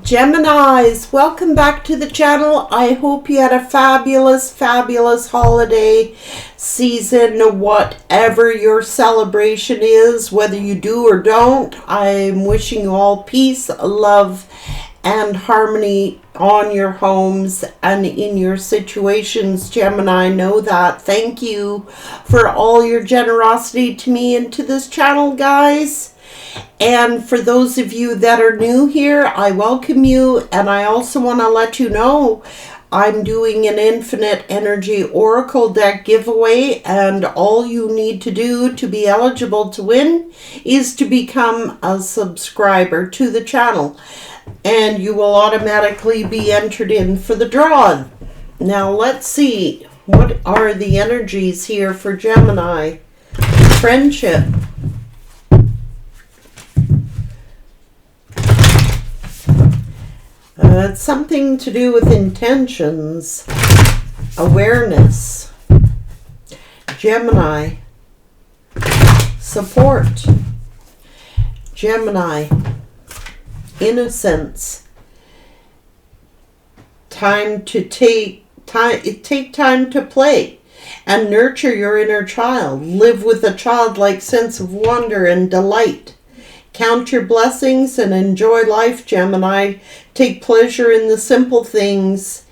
Geminis, welcome back to the channel. I hope you had a fabulous holiday season, whatever your celebration is, whether you do or don't. I'm wishing you all peace, love, and harmony on your homes and in your situations, Gemini. Know that. Thank you for all your generosity to me and to this channel, guys. And for those of you that are new here, I welcome you, and I also want to let you know I'm doing an Infinite Energy Oracle deck giveaway, and all you need to do to be eligible to win is to become a subscriber to the channel, and you will automatically be entered in for the draw. Now let's see, what are the energies here for Gemini? Friendship. It's something to do with intentions, awareness. Gemini, support. Gemini, innocence. Time to take time to play and nurture your inner child. Live with a childlike sense of wonder and delight. Count your blessings and enjoy life, Gemini. Take pleasure in the simple things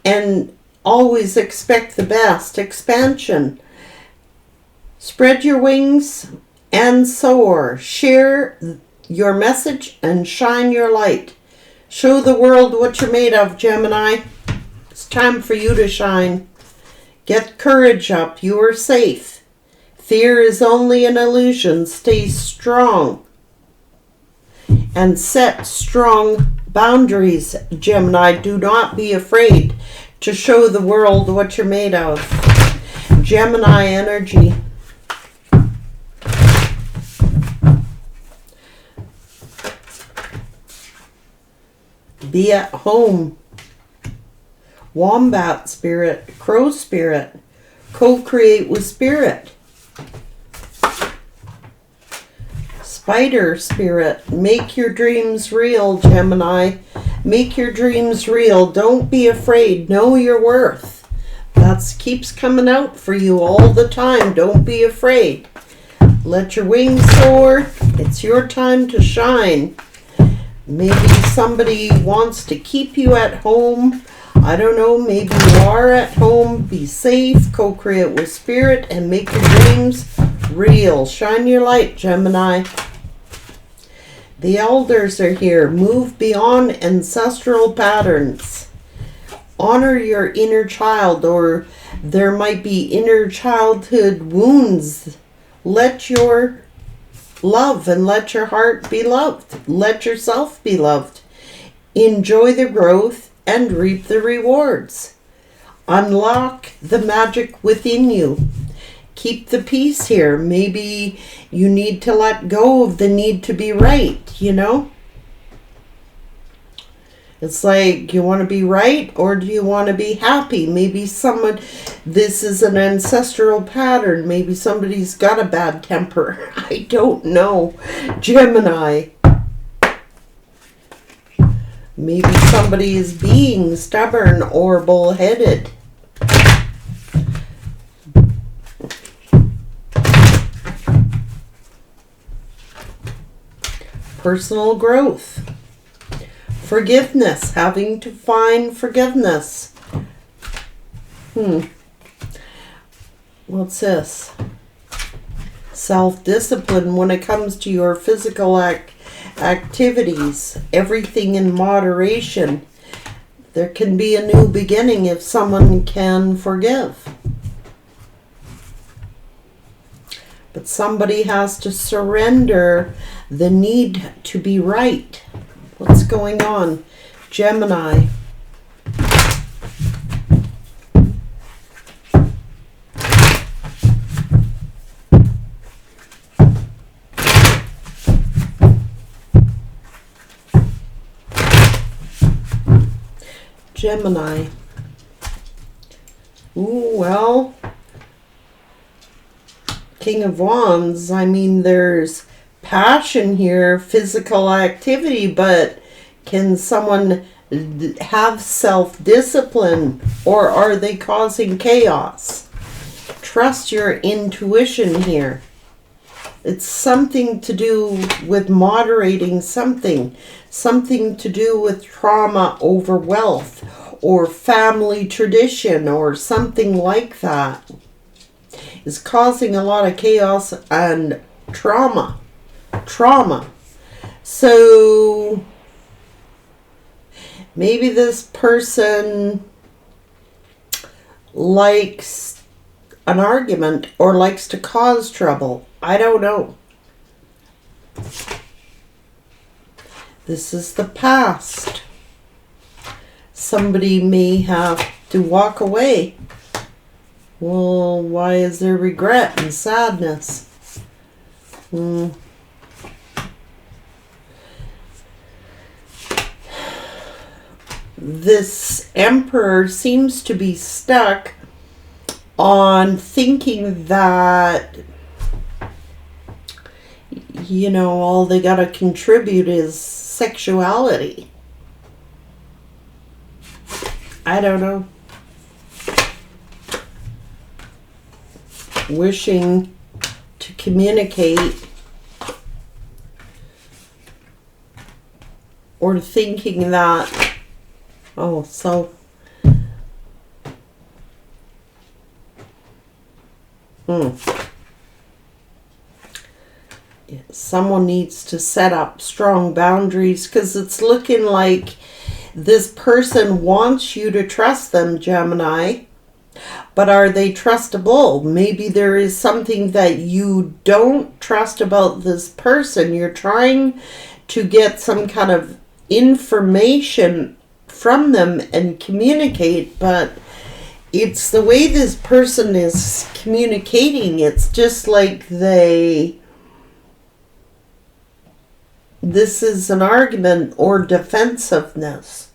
and always expect the best. Expansion. Spread your wings and soar. Share your message and shine your light. Show the world what you're made of, Gemini. It's time for you to shine. Get courage up. You are safe. Fear is only an illusion. Stay strong and set strong boundaries, Gemini. Do not be afraid to show the world what you're made of. Gemini energy. Be at home. Wombat spirit, crow spirit. Co-create with spirit. Spider spirit, make your dreams real, Gemini. Make your dreams real. Don't be afraid. Know your worth. That keeps coming out for you all the time. Don't be afraid. Let your wings soar. It's your time to shine. Maybe somebody wants to keep you at home. I don't know. Maybe you are at home. Be safe. Co-create with spirit and make your dreams real. Shine your light, Gemini. The elders are here. Move beyond ancestral patterns. Honor your inner child, or there might be inner childhood wounds. Let your love and let your heart be loved. Let yourself be loved. Enjoy the growth and reap the rewards. Unlock the magic within you. Keep the peace here. Maybe you need to let go of the need to be right, you know? It's like, you want to be right or do you want to be happy? Maybe this is an ancestral pattern. Maybe somebody's got a bad temper. I don't know. Gemini. Maybe somebody is being stubborn or bullheaded. Personal growth. Forgiveness. Having to find forgiveness. What's this? Self-discipline when it comes to your physical activities. Everything in moderation. There can be a new beginning if someone can forgive. But somebody has to surrender the need to be right. What's going on? Gemini. Gemini. Ooh, well, King of Wands, I mean, there's passion here, physical activity, but can someone have self-discipline, or are they causing chaos? Trust your intuition here. It's something to do with moderating something to do with trauma over wealth or family tradition or something like that. Is causing a lot of chaos and trauma. So maybe this person likes an argument or likes to cause trouble. I don't know. This is the past. Somebody may have to walk away. Well, why is there regret and sadness? This emperor seems to be stuck on thinking that, all they gotta contribute is sexuality. I don't know. Wishing to communicate or thinking that, someone needs to set up strong boundaries, because it's looking like this person wants you to trust them, Gemini. But are they trustable? Maybe there is something that you don't trust about this person. You're trying to get some kind of information from them and communicate, but it's the way this person is communicating. It's just like this is an argument or defensiveness.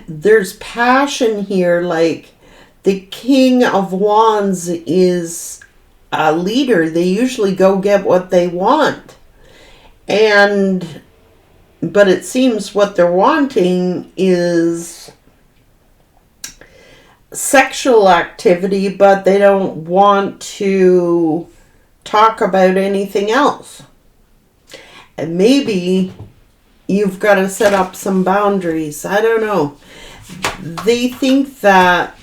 There's passion here, like the King of Wands is a leader. They usually go get what they want. But it seems what they're wanting is sexual activity, but they don't want to talk about anything else. And maybe you've got to set up some boundaries. I don't know. They think that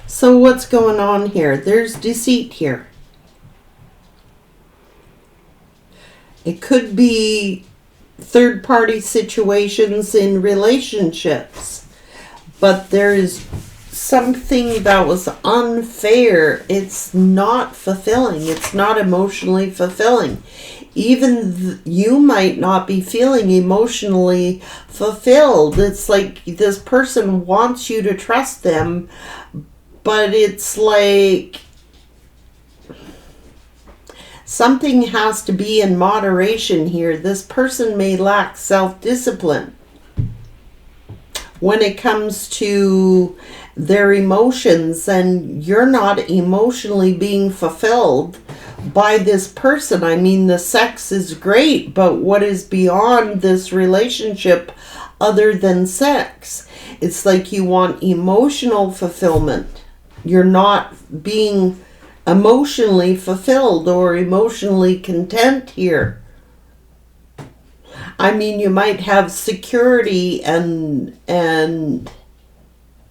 so what's going on here? There's deceit here. It could be third-party situations in relationships, but there is something that was unfair. It's not fulfilling. It's not emotionally fulfilling. Even you might not be feeling emotionally fulfilled. It's like this person wants you to trust them, but it's like something has to be in moderation here. This person may lack self-discipline when it comes to their emotions, and you're not emotionally being fulfilled by this person. I mean, the sex is great, but what is beyond this relationship other than sex? It's like you want emotional fulfillment. You're not being emotionally fulfilled or emotionally content here. I mean, you might have security and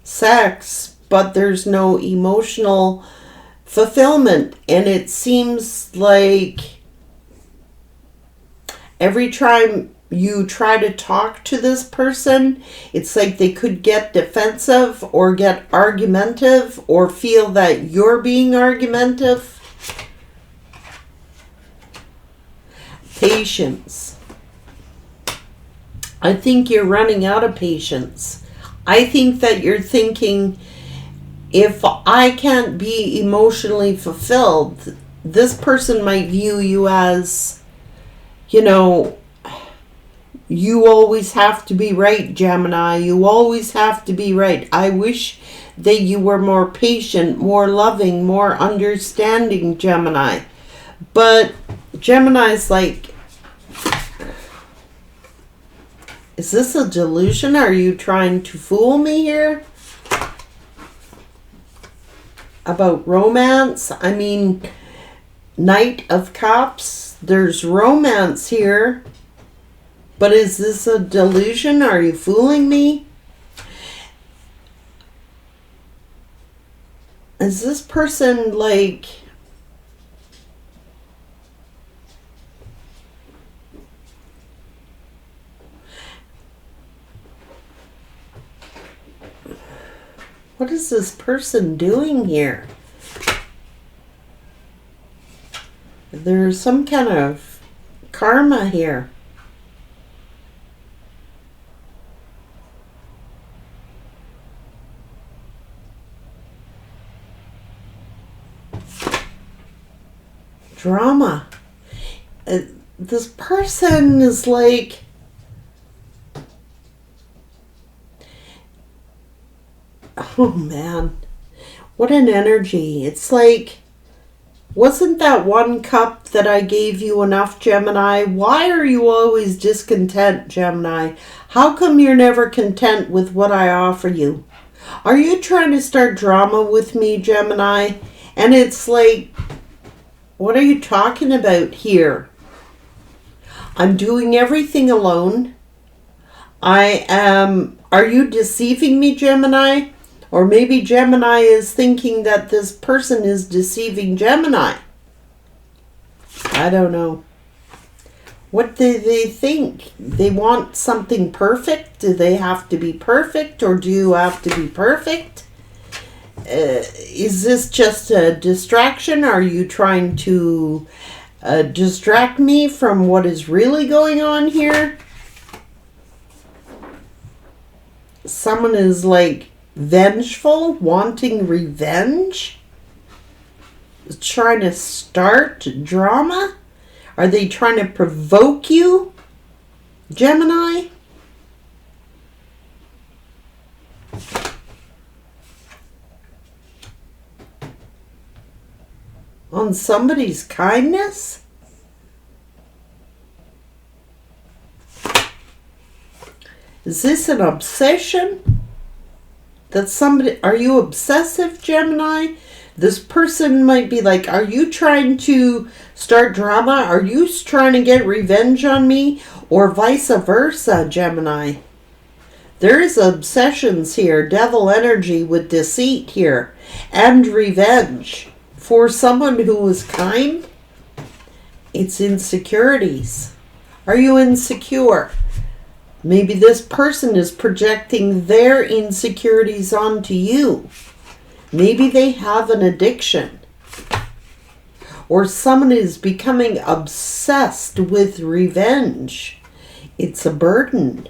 sex, but there's no emotional fulfillment. And it seems like every time you try to talk to this person, it's like they could get defensive or get argumentative or feel that you're being argumentative. Patience. I think you're running out of patience. I think that you're thinking, if I can't be emotionally fulfilled, this person might view you as, You always have to be right, Gemini. You always have to be right. I wish that you were more patient, more loving, more understanding, Gemini. But Gemini's like, is this a delusion? Are you trying to fool me here? About romance? I mean, Knight of Cups. There's romance here. But is this a delusion? Are you fooling me? Is this person like... What is this person doing here? There's some kind of karma here. Drama. This person is like... Oh man, what an energy. It's like, wasn't that one cup that I gave you enough, Gemini? Why are you always discontent, Gemini? How come you're never content with what I offer you? Are you trying to start drama with me, Gemini? And it's like, what are you talking about here? I'm doing everything alone. Are you deceiving me, Gemini? Or maybe Gemini is thinking that this person is deceiving Gemini. I don't know. What do they think? They want something perfect? Do they have to be perfect? Or do you have to be perfect? Is this just a distraction? Are you trying to distract me from what is really going on here? Someone is like vengeful, wanting revenge, trying to start drama. Are they trying to provoke you, Gemini? On somebody's kindness? Is this an obsession? That somebody, are you obsessive, Gemini? This person might be like, are you trying to start drama? Are you trying to get revenge on me? Or vice versa, Gemini. There is obsessions here, devil energy with deceit here, and revenge. For someone who was kind, it's insecurities. Are you insecure? Maybe this person is projecting their insecurities onto you. Maybe they have an addiction. Or someone is becoming obsessed with revenge. It's a burden.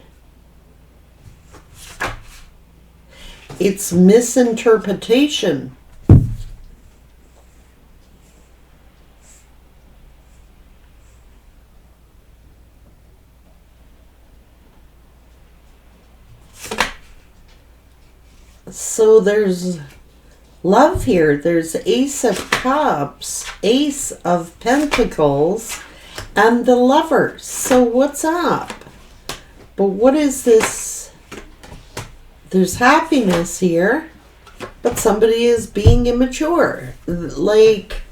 It's misinterpretation. So there's love here. There's Ace of Cups, Ace of Pentacles, and the Lovers. So what's up? But what is this? There's happiness here, but somebody is being immature. Like,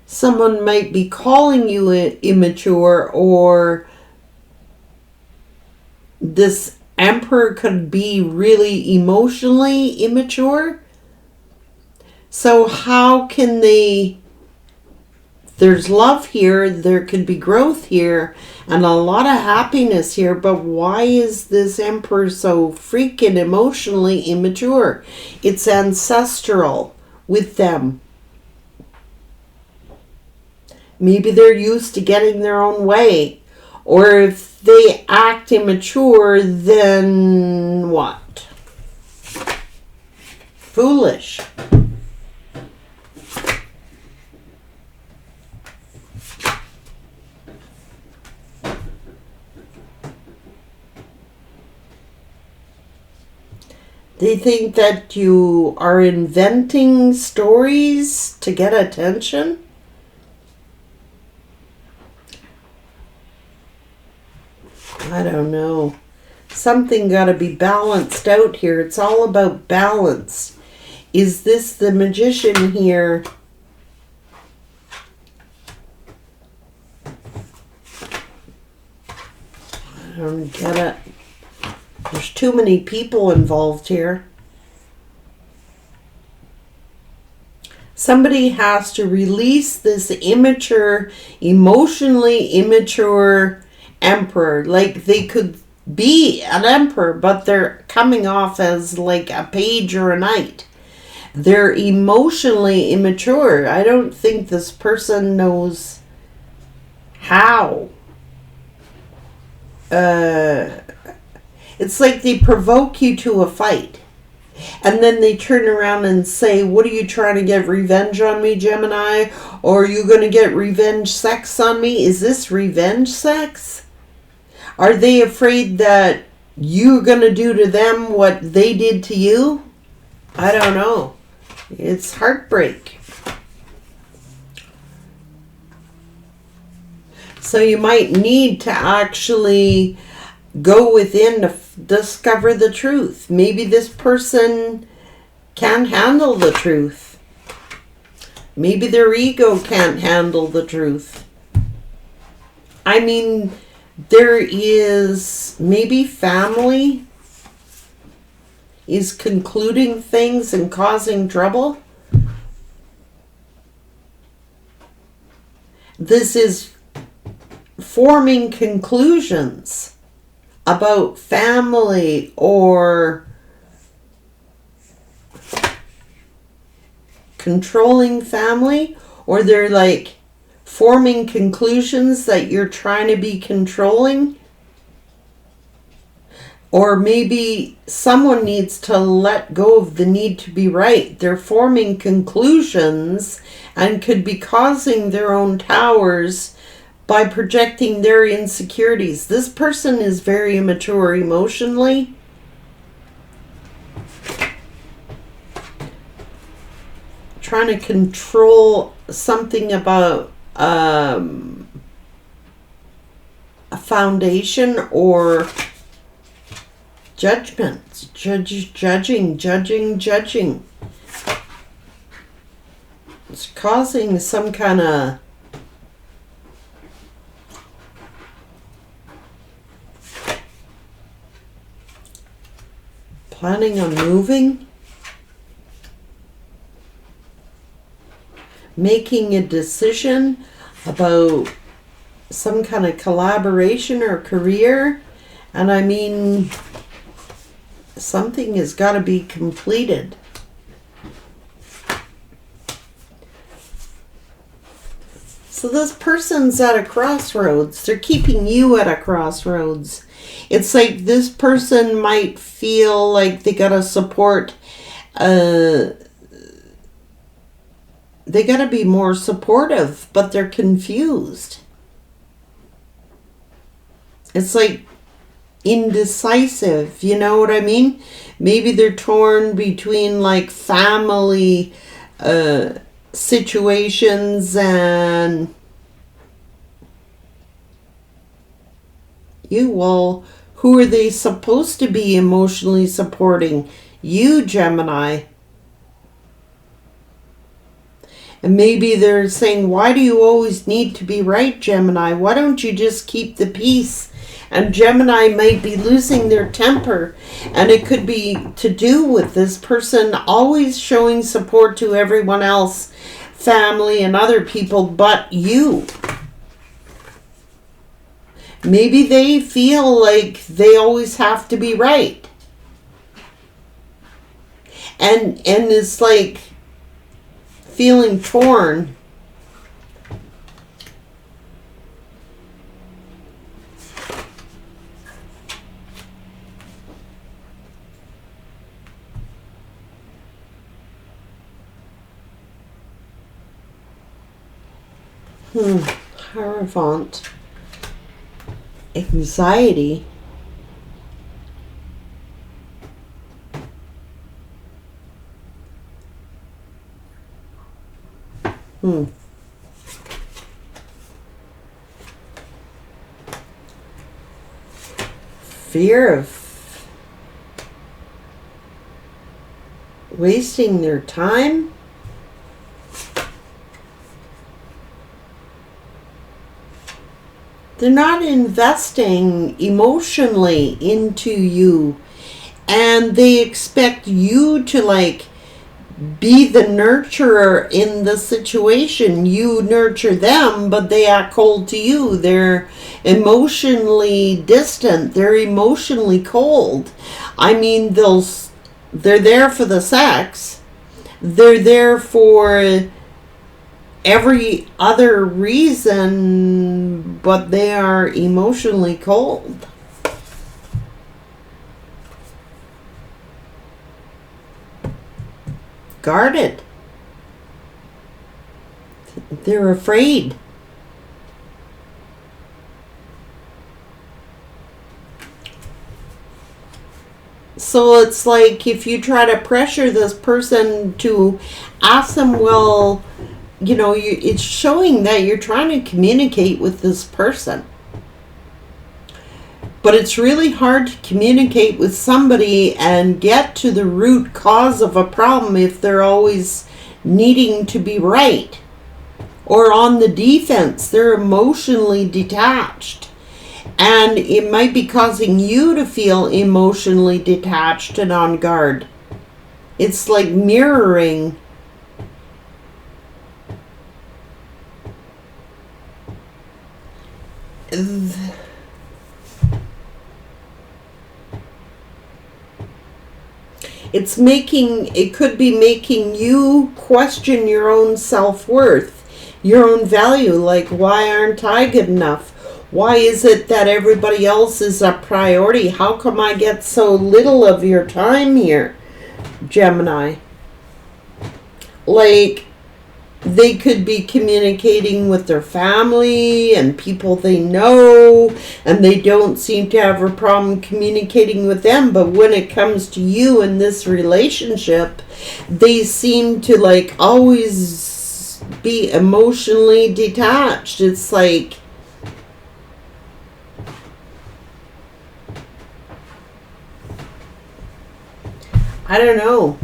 someone might be calling you immature, or this Emperor could be really emotionally immature. So how can they... There's love here, there could be growth here, and a lot of happiness here, but why is this Emperor so freaking emotionally immature? It's ancestral with them. Maybe they're used to getting their own way. Or if they act immature, then what? Foolish. They think that you are inventing stories to get attention. I don't know. Something got to be balanced out here. It's all about balance. Is this the magician here? I don't get it. There's too many people involved here. Somebody has to release this immature, emotionally immature emperor. Like they could be an emperor, but they're coming off as like a page or a knight. They're emotionally immature. I don't think this person knows how. It's like they provoke you to a fight. And then they turn around and say, what are you trying to get revenge on me, Gemini? Or are you going to get revenge sex on me? Is this revenge sex? Are they afraid that you're going to do to them what they did to you? I don't know. It's heartbreak. So you might need to actually go within to discover the truth. Maybe this person can't handle the truth. Maybe their ego can't handle the truth. I mean, there is maybe family is concluding things and causing trouble. This is forming conclusions about family or controlling family, or they're like forming conclusions that you're trying to be controlling. Or maybe someone needs to let go of the need to be right. They're forming conclusions and could be causing their own towers by projecting their insecurities. This person is very immature emotionally. Trying to control something about a foundation or judgment. Judging. It's causing some kind of planning on moving, making a decision about some kind of collaboration or career. And I mean, something has got to be completed. So this person's at a crossroads. They're keeping you at a crossroads. It's like this person might feel like they gotta support, they gotta be more supportive, but they're confused. It's like indecisive, you know what I mean? Maybe they're torn between like family situations and you. Well, who are they supposed to be emotionally supporting? You, Gemini. And maybe they're saying, why do you always need to be right, Gemini? Why don't you just keep the peace? And Gemini might be losing their temper. And it could be to do with this person always showing support to everyone else, family and other people, but you. Maybe they feel like they always have to be right. And it's like feeling torn. Hierophant. Anxiety. fear of wasting their time. They're not investing emotionally into you, and they expect you to like be the nurturer in the situation. You nurture them, but they act cold to you. They're emotionally distant. They're emotionally cold. I mean, they're there for the sex. They're there for every other reason, but they are emotionally cold. Guarded. They're afraid. So it's like if you try to pressure this person to ask them, well, you know, it's showing that you're trying to communicate with this person. But it's really hard to communicate with somebody and get to the root cause of a problem if they're always needing to be right or on the defense. They're emotionally detached. And it might be causing you to feel emotionally detached and on guard. It's like mirroring. It could be making you question your own self-worth, your own value. Like, why aren't I good enough? Why is it that everybody else is a priority? How come I get so little of your time here, Gemini? Like, they could be communicating with their family and people they know, and they don't seem to have a problem communicating with them. But when it comes to you in this relationship, they seem to like always be emotionally detached. It's like, I don't know.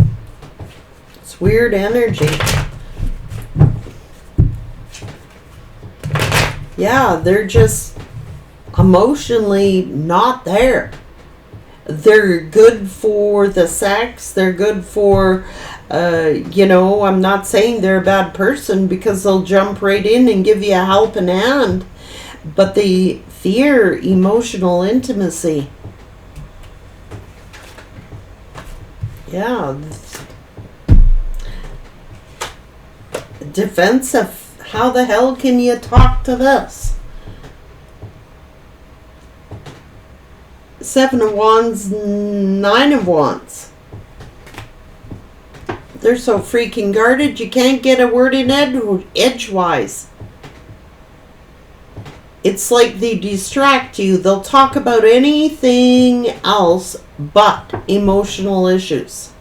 It's weird energy. Yeah, they're just emotionally not there. They're good for the sex. They're good for, I'm not saying they're a bad person because they'll jump right in and give you a helping hand. But they fear emotional intimacy. Yeah. Defensive. How the hell can you talk to this? 7 of Wands, 9 of Wands. They're so freaking guarded, you can't get a word in edgewise. It's like they distract you. They'll talk about anything else but emotional issues.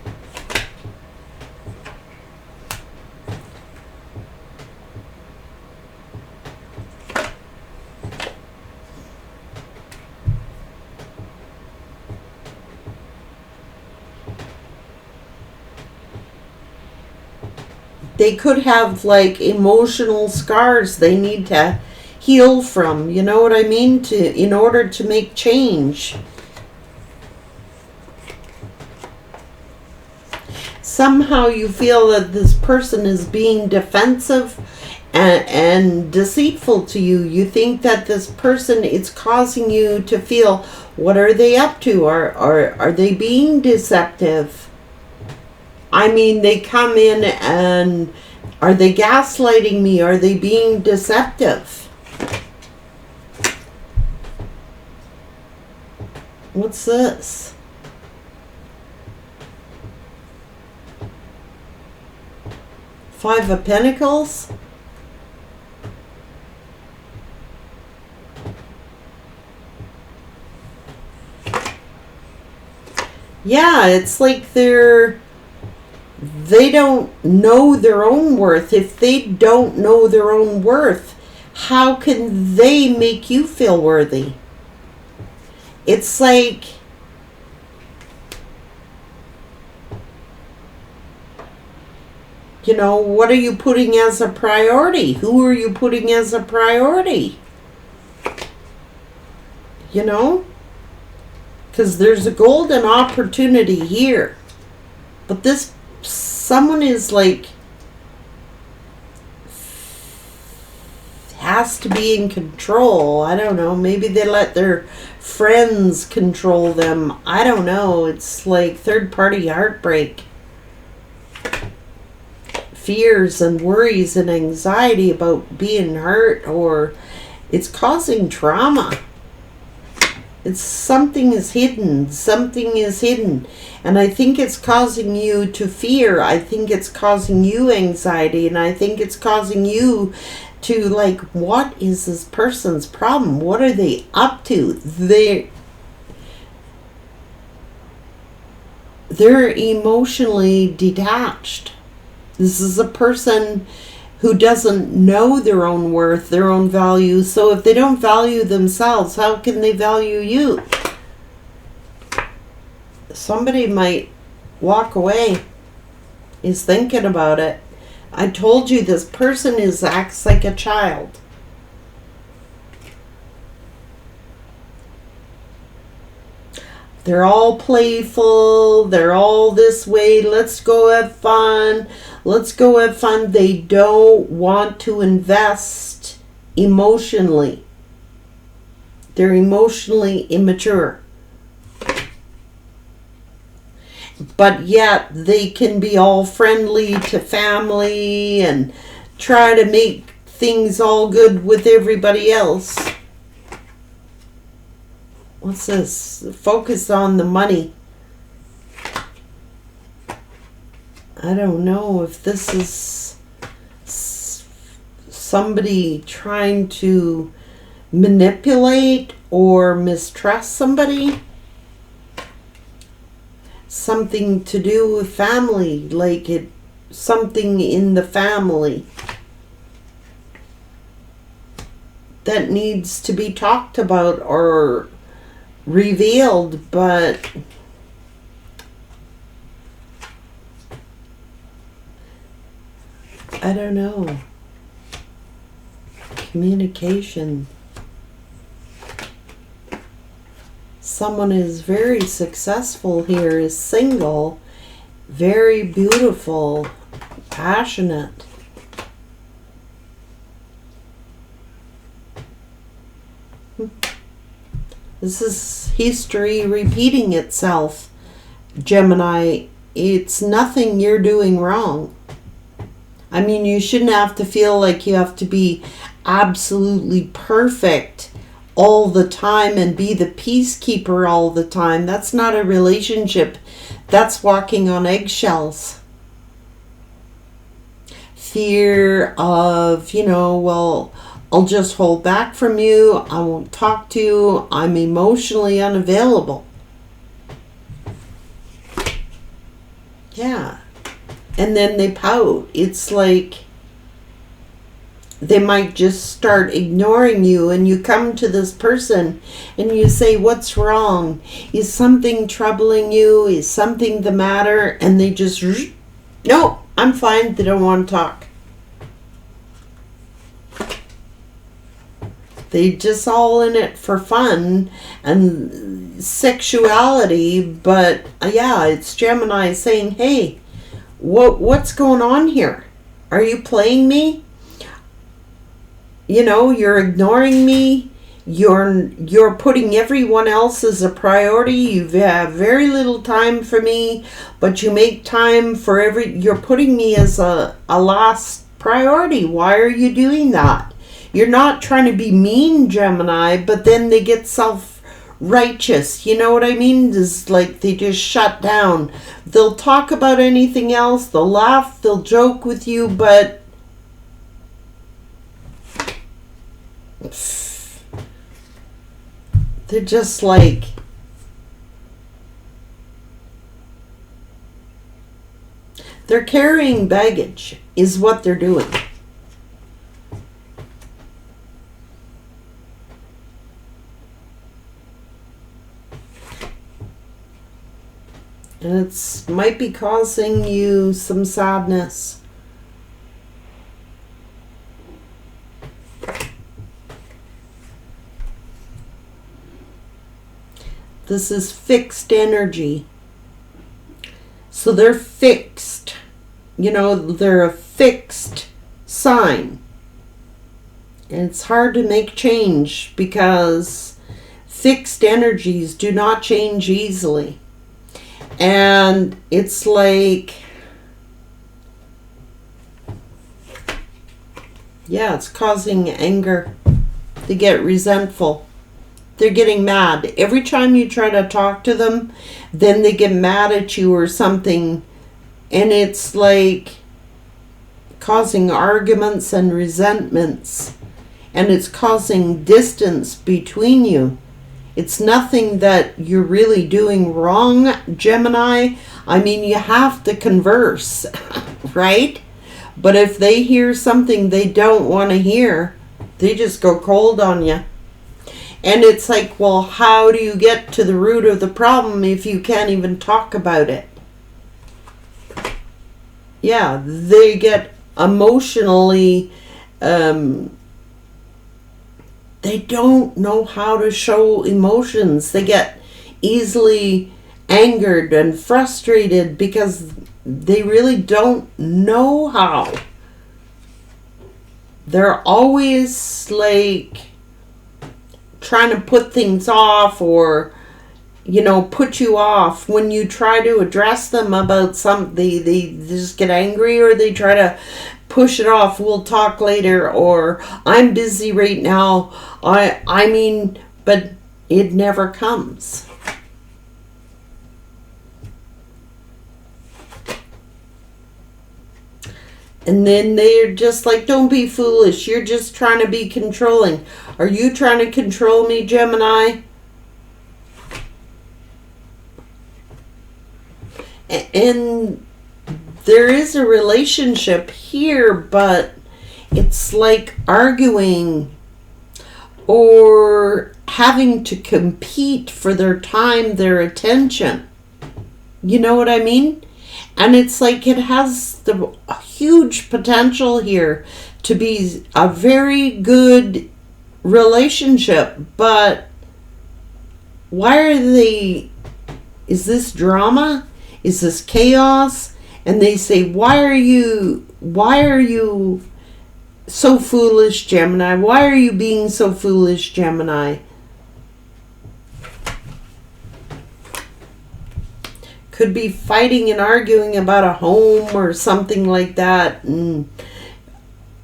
They could have like emotional scars they need to heal from, you know what I mean, in order to make change. Somehow you feel that this person is being defensive and deceitful to you. You think that this person, it's causing you to feel, what are they up to? Are they being deceptive? I mean, they come in and are they gaslighting me? Are they being deceptive? What's this? Five of Pentacles? Yeah, it's like they don't know their own worth. If they don't know their own worth, how can they make you feel worthy? It's like, you know, what are you putting as a priority? Who are you putting as a priority? You know? Because there's a golden opportunity here. But this, someone is like, has to be in control. I don't know. Maybe they let their friends control them. I don't know. It's like third party heartbreak. Fears and worries and anxiety about being hurt, or it's causing trauma. It's something is hidden. Something is hidden. And I think it's causing you to fear. I think it's causing you anxiety. And I think it's causing you to like, what is this person's problem? What are they up to? They're emotionally detached. This is a person who doesn't know their own worth, their own value. So if they don't value themselves, how can they value you? Somebody might walk away, is thinking about it. I told you this person acts like a child. They're all playful. They're all this way. Let's go have fun. Let's go have fun. They don't want to invest emotionally. They're emotionally immature. But yet they can be all friendly to family and try to make things all good with everybody else. What's this? Focus on the money. I don't know if this is somebody trying to manipulate or mistrust somebody. Something to do with family, like something in the family that needs to be talked about or revealed, but I don't know. Communication. Someone is very successful here, is single, very beautiful, passionate. This is history repeating itself, Gemini. It's nothing you're doing wrong. I mean, you shouldn't have to feel like you have to be absolutely perfect all the time and be the peacekeeper all the time. That's not a relationship. That's walking on eggshells. Fear of, well, I'll just hold back from you. I won't talk to you. I'm emotionally unavailable. Yeah. And then they pout. It's like they might just start ignoring you, and you come to this person and you say, what's wrong? Is something troubling you? Is something the matter? And they just, no, I'm fine. They don't want to talk. They just all in it for fun and sexuality. But yeah, it's Gemini saying, hey, what's going on here? Are you playing me? You're ignoring me. You're putting everyone else as a priority. You have very little time for me, but you make time for you're putting me as a last priority. Why are you doing that? You're not trying to be mean, Gemini, but then they get self-righteous. You know what I mean? It's like they just shut down. They'll talk about anything else. They'll laugh. They'll joke with you, but they're just like, they're carrying baggage is what they're doing. And might be causing you some sadness. This is fixed energy. So they're fixed. You know, they're a fixed sign. And it's hard to make change because fixed energies do not change easily. And it's like, yeah, it's causing anger. They get resentful. They're getting mad. Every time you try to talk to them, then they get mad at you or something. And it's like causing arguments and resentments. And it's causing distance between you. It's nothing that you're really doing wrong, Gemini. I mean, you have to converse, right? But if they hear something they don't want to hear, they just go cold on you. And it's like, well, how do you get to the root of the problem if you can't even talk about it? Yeah, they get emotionally... they don't know how to show emotions. They get easily angered and frustrated because they really don't know how. They're always like trying to put things off or, you know, put you off. When you try to address them about something, they just get angry or they try to push it off. We'll talk later, or I'm busy right now. I mean, but it never comes. And then they're just like, don't be foolish. You're just trying to be controlling. Are you trying to control me, Gemini? And there is a relationship here, but it's like arguing or having to compete for their time, their attention. You know what I mean? And it's like it has a huge potential here to be a very good relationship, but why are they... Is this drama? Is this chaos? And they say, why are you so foolish, Gemini? Why are you being so foolish, Gemini? Could be fighting and arguing about a home or something like that. And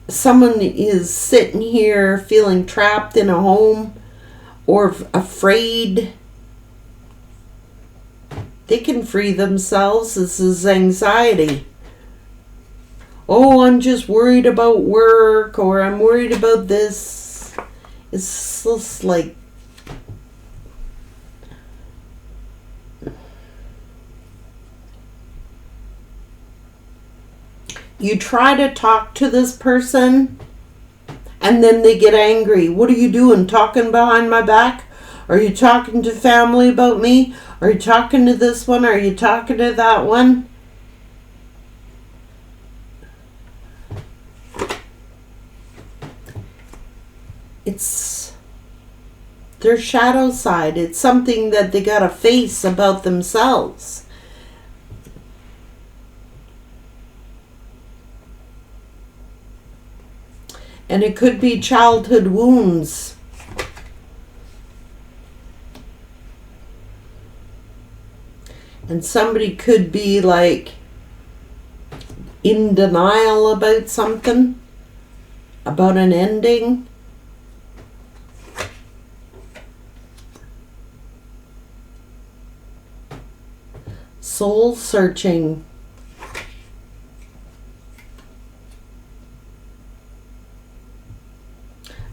someone is sitting here feeling trapped in a home or afraid. They can free themselves. This is anxiety. Oh, I'm just worried about work, or I'm worried about this. It's just like... You try to talk to this person, and then they get angry. What are you doing? Talking behind my back? Are you talking to family about me? Are you talking to this one? Are you talking to that one? It's their shadow side. It's something that they gotta face about themselves. And it could be childhood wounds. And somebody could be like in denial about something, about an ending. Soul searching.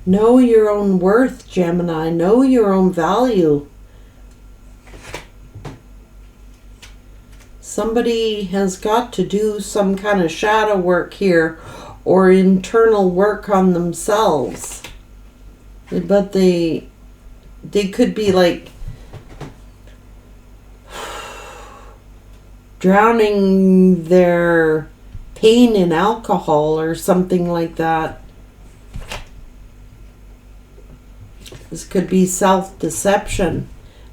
Know your own worth, Gemini. Know your own value. Somebody has got to do some kind of shadow work here or internal work on themselves. But they could be like drowning their pain in alcohol or something like that. This could be self-deception.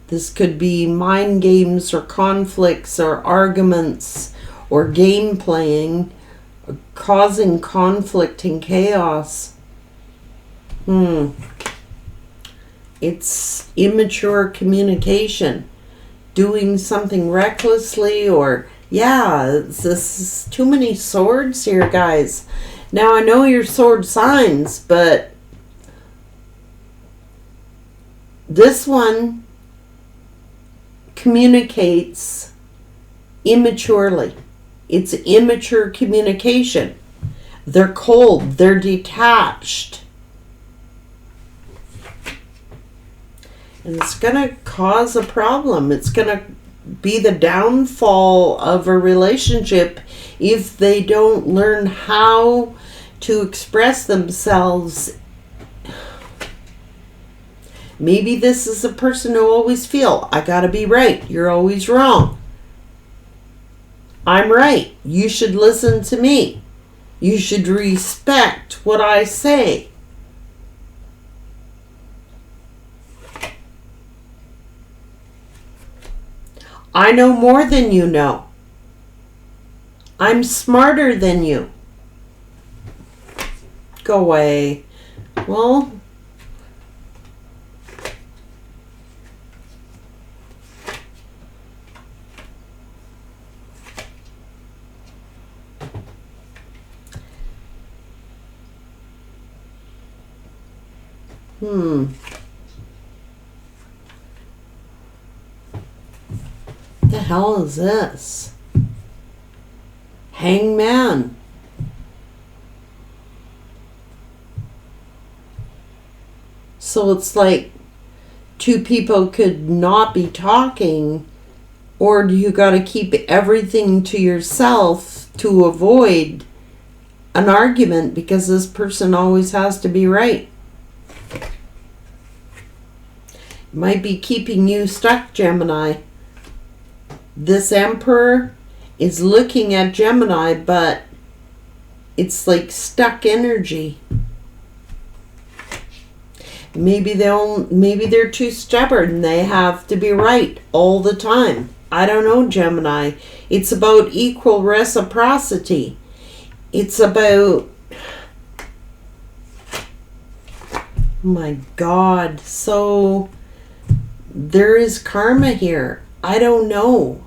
This could be mind games or conflicts or arguments or game playing, causing conflict and chaos. It's immature communication. Doing something recklessly, or this is too many swords here, guys. Now I know your sword signs, but this one communicates immaturely. It's immature communication. They're cold, they're detached. And it's going to cause a problem. It's going to be the downfall of a relationship if they don't learn how to express themselves. Maybe this is a person who always feel, I gotta be right, you're always wrong. I'm right, you should listen to me. You should respect what I say. I know more than you know. I'm smarter than you. Go away. Well, the hell is this? Hangman. So it's like two people could not be talking, or you got to keep everything to yourself to avoid an argument because this person always has to be right. Might be keeping you stuck, Gemini. This Emperor is looking at Gemini, but it's like stuck energy. Maybe they're too stubborn. They have to be right all the time. I don't know, Gemini. It's about equal reciprocity. It's about... my God. So there is karma here. I don't know.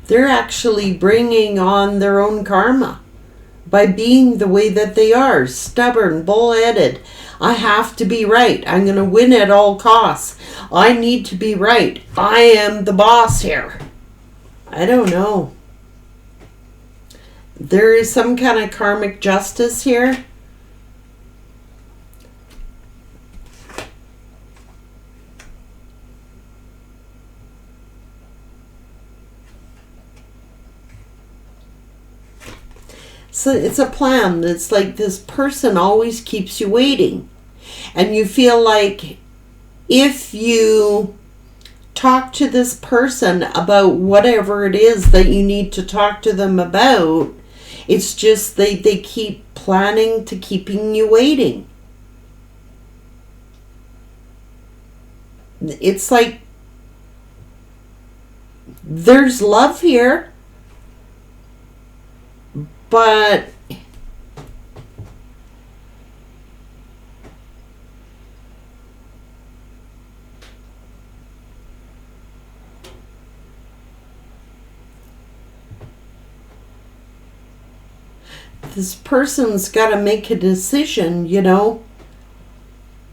They're actually bringing on their own karma by being the way that they are. Stubborn, bull-headed. I have to be right. I'm going to win at all costs. I need to be right. I am the boss here. I don't know. There is some kind of karmic justice here. So it's a plan. It's like this person always keeps you waiting. And you feel like if you talk to this person about whatever it is that you need to talk to them about, it's just they keep planning to keeping you waiting. It's like there's love here, but this person's got to make a decision,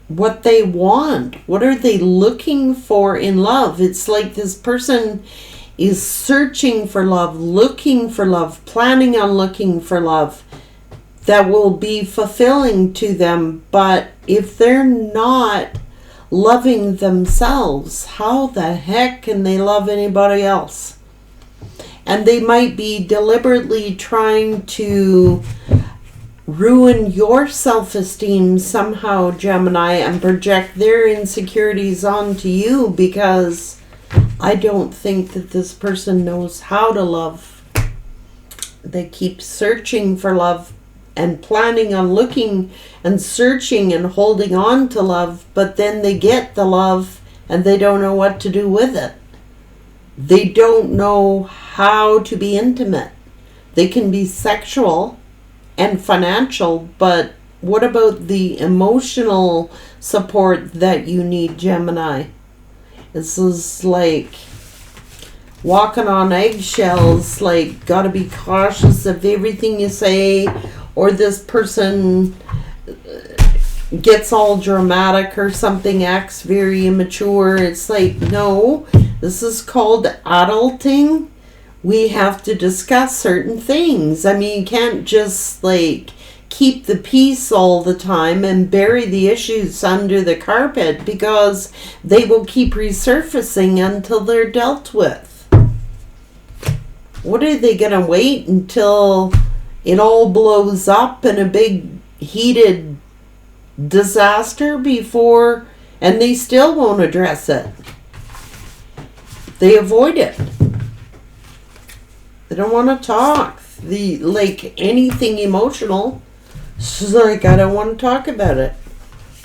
what they want. What are they looking for in love? It's like this person is searching for love, looking for love, planning on looking for love that will be fulfilling to them. But if they're not loving themselves, how the heck can they love anybody else? And they might be deliberately trying to ruin your self-esteem somehow, Gemini, and project their insecurities onto you because I don't think that this person knows how to love. They keep searching for love and planning on looking and searching and holding on to love, but then they get the love and they don't know what to do with it. They don't know how to be intimate. They can be sexual and financial, but what about the emotional support that you need, Gemini? This is like walking on eggshells, like gotta be cautious of everything you say, or this person gets all dramatic or something, acts very immature. It's like, no, this is called adulting. We have to discuss certain things. I mean, you can't just like keep the peace all the time and bury the issues under the carpet, because they will keep resurfacing until they're dealt with. What are they gonna wait until it all blows up in a big heated disaster before, and they still won't address it? They avoid it. They don't want to talk. Like anything emotional, it's like, I don't want to talk about it.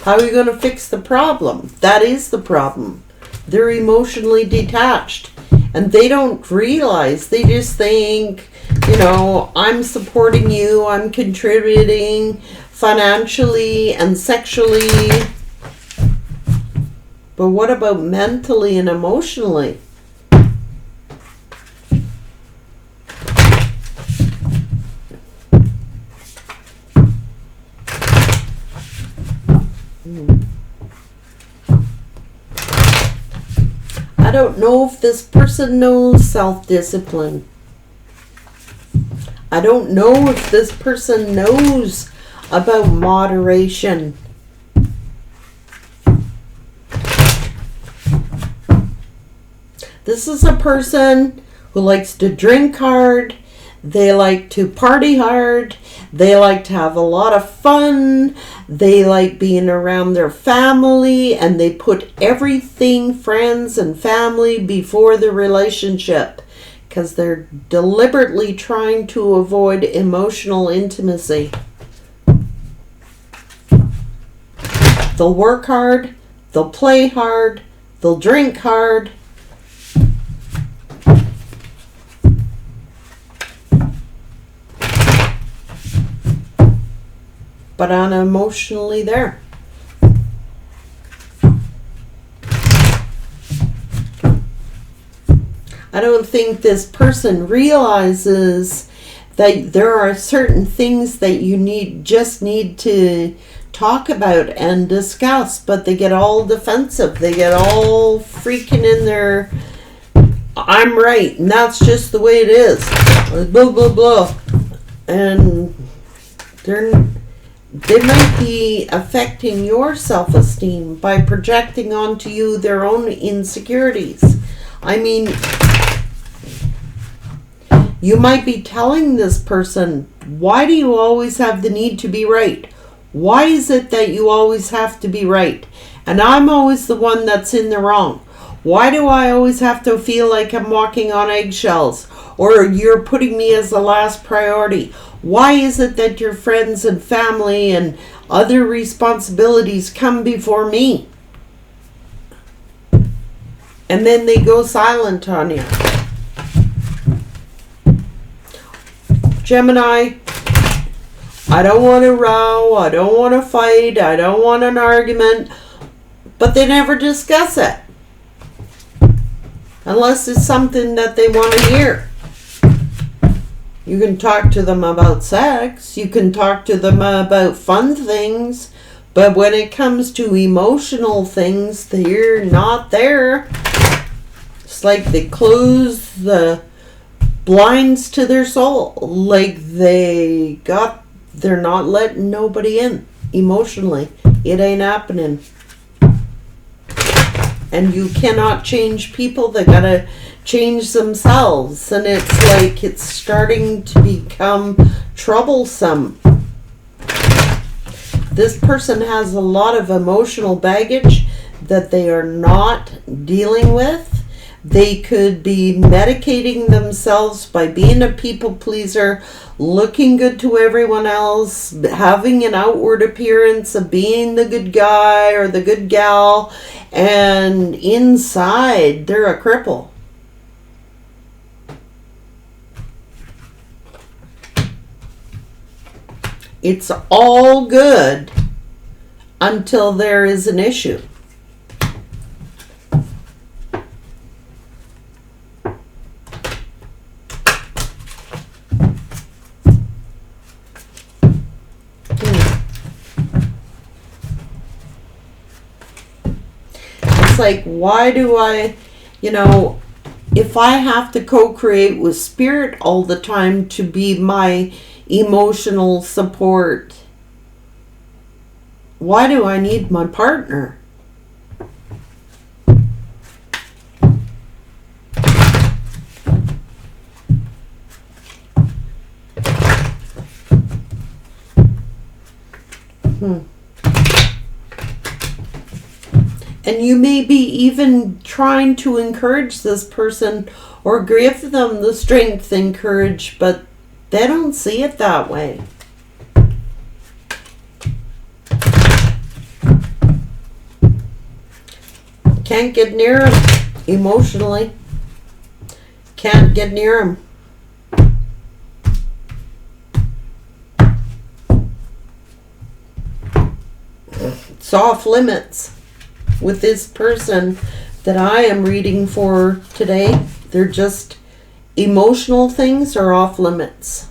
How are you going to fix the problem? That is the problem. They're emotionally detached, and they don't realize. They just think, I'm supporting you, I'm contributing financially and sexually. But what about mentally and emotionally? I don't know if this person knows self-discipline. I don't know if this person knows about moderation. This is a person who likes to drink hard. They like to party hard. They like to have a lot of fun. They like being around their family, and they put everything, friends and family, before the relationship, because they're deliberately trying to avoid emotional intimacy. They'll work hard. They'll play hard. They'll drink hard. But I'm emotionally there. I don't think this person realizes that there are certain things that you just need to talk about and discuss, but they get all defensive. They get all freaking in their, I'm right, and that's just the way it is. Blah, blah, blah. And they might be affecting your self-esteem by projecting onto you their own insecurities. I mean, you might be telling this person, why do you always have the need to be right? Why is it that you always have to be right? And I'm always the one that's in the wrong. Why do I always have to feel like I'm walking on eggshells? Or you're putting me as the last priority? Why is it that your friends and family and other responsibilities come before me? And then they go silent on you. Gemini, I don't want to row, I don't want to fight, I don't want an argument, but they never discuss it. Unless it's something that they want to hear. You can talk to them about sex, you can talk to them about fun things, but when it comes to emotional things, they're not there. It's like they close the blinds to their soul. Like they're not letting nobody in emotionally. It ain't happening. And you cannot change people. They gotta change themselves. And it's like it's starting to become troublesome. This person has a lot of emotional baggage that they are not dealing with, They could be medicating themselves by being a people pleaser, looking good to everyone else, having an outward appearance of being the good guy or the good gal, and inside they're a cripple. It's all good until there is an issue. It's like, why do I, if I have to co-create with spirit all the time to be my emotional support, why do I need my partner? And you may be even trying to encourage this person or give them the strength and courage, but they don't see it that way. Can't get near them emotionally. Can't get near them. It's off limits with this person that I am reading for today. They're just emotional things are off limits.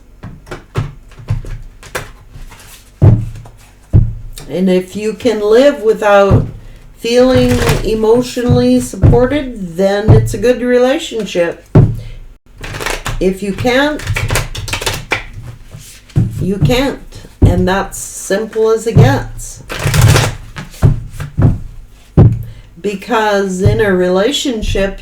And if you can live without feeling emotionally supported, then it's a good relationship. If you can't, you can't. And that's simple as it gets. Because in a relationship,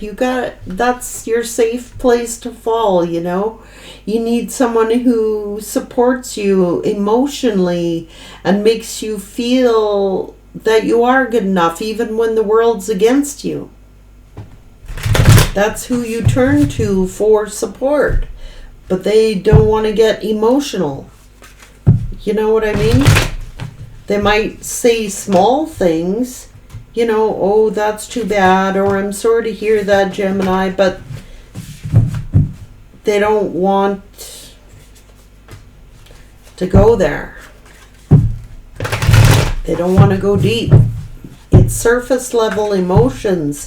that's your safe place to fall, You need someone who supports you emotionally and makes you feel that you are good enough even when the world's against you. That's who you turn to for support. But they don't want to get emotional. You know what I mean? They might say small things, oh, that's too bad, or I'm sorry to hear that, Gemini, but they don't want to go there. They don't want to go deep. It's surface level emotions,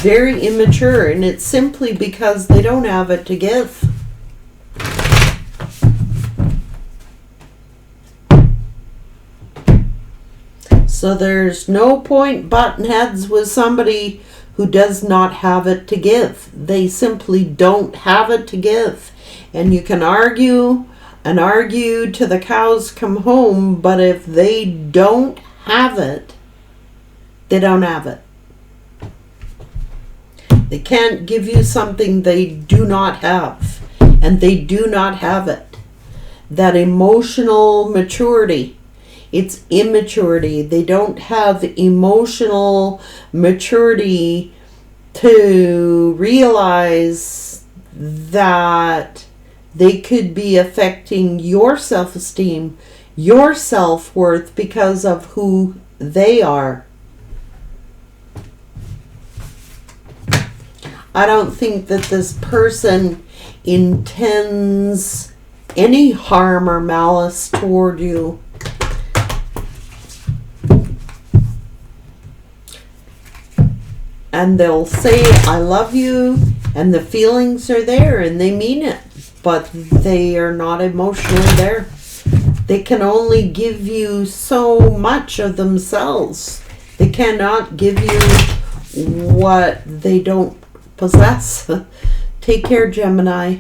very immature, and it's simply because they don't have it to give. So there's no point butting heads with somebody who does not have it to give. They simply don't have it to give. And you can argue and argue till the cows come home, but if they don't have it, they don't have it. They can't give you something they do not have, and they do not have it. That emotional maturity, it's immaturity. They don't have emotional maturity to realize that they could be affecting your self-esteem, your self-worth because of who they are. I don't think that this person intends any harm or malice toward you. And they'll say, I love you, and the feelings are there, and they mean it, but they are not emotionally there. They can only give you so much of themselves. They cannot give you what they don't possess. Take care, Gemini.